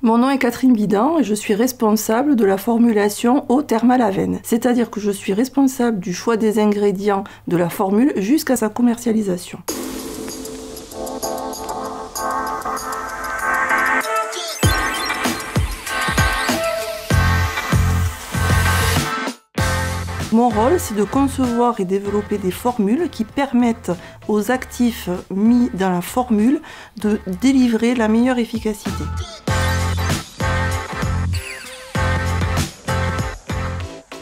Mon nom est Catherine Bidan et je suis responsable de la formulation eau thermale Avène. C'est-à-dire que je suis responsable du choix des ingrédients de la formule jusqu'à sa commercialisation. Mon rôle, c'est de concevoir et développer des formules qui permettent aux actifs mis dans la formule de délivrer la meilleure efficacité.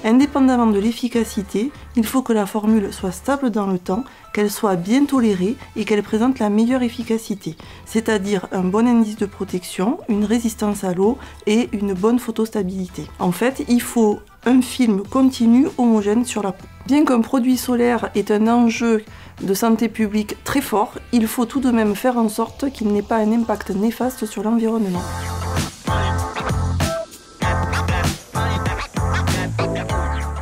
Indépendamment de l'efficacité, il faut que la formule soit stable dans le temps, qu'elle soit bien tolérée et qu'elle présente la meilleure efficacité, c'est-à-dire un bon indice de protection, une résistance à l'eau et une bonne photostabilité. En fait, il faut un film continu homogène sur la peau. Bien qu'un produit solaire est un enjeu de santé publique très fort, il faut tout de même faire en sorte qu'il n'ait pas un impact néfaste sur l'environnement.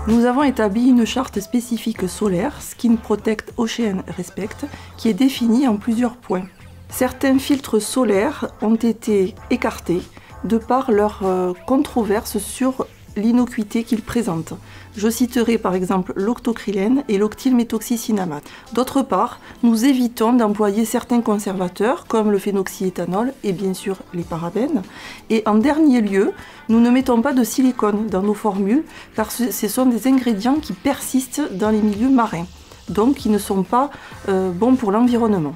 Nous avons établi une charte spécifique solaire, Skin Protect Ocean Respect, qui est définie en plusieurs points. Certains filtres solaires ont été écartés de par leur controverse sur l'innocuité qu'ils présentent. Je citerai par exemple l'octocrylène et l'octylméthoxycinamate. D'autre part, nous évitons d'employer certains conservateurs comme le phénoxyéthanol et bien sûr les parabènes. Et en dernier lieu, nous ne mettons pas de silicone dans nos formules car ce sont des ingrédients qui persistent dans les milieux marins, donc qui ne sont pas bons pour l'environnement.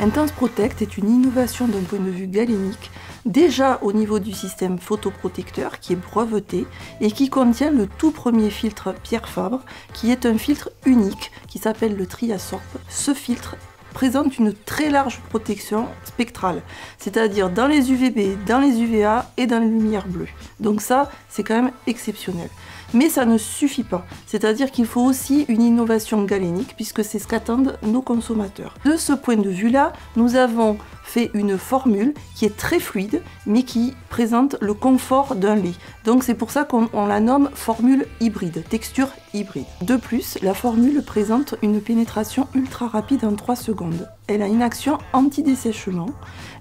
Intense Protect est une innovation d'un point de vue galénique, déjà au niveau du système photoprotecteur qui est breveté et qui contient le tout premier filtre Pierre Fabre, qui est un filtre unique qui s'appelle le Triasorb. Ce filtre présente une très large protection spectrale, c'est-à-dire dans les UVB, dans les UVA et dans les lumières bleues. Donc ça, c'est quand même exceptionnel. Mais ça ne suffit pas, c'est-à-dire qu'il faut aussi une innovation galénique puisque c'est ce qu'attendent nos consommateurs. De ce point de vue-là, nous avons fait une formule qui est très fluide mais qui présente le confort d'un lait. Donc c'est pour ça qu'on la nomme formule hybride, texture hybride. De plus, la formule présente une pénétration ultra rapide en 3 secondes. Elle a une action anti-dessèchement,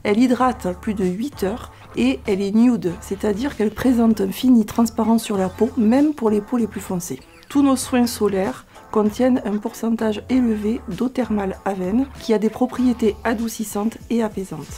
elle hydrate plus de 8 heures et elle est nude, c'est-à-dire qu'elle présente un fini transparent sur la peau, même pour les peaux les plus foncées. Tous nos soins solaires contiennent un pourcentage élevé d'eau thermale Avène qui a des propriétés adoucissantes et apaisantes.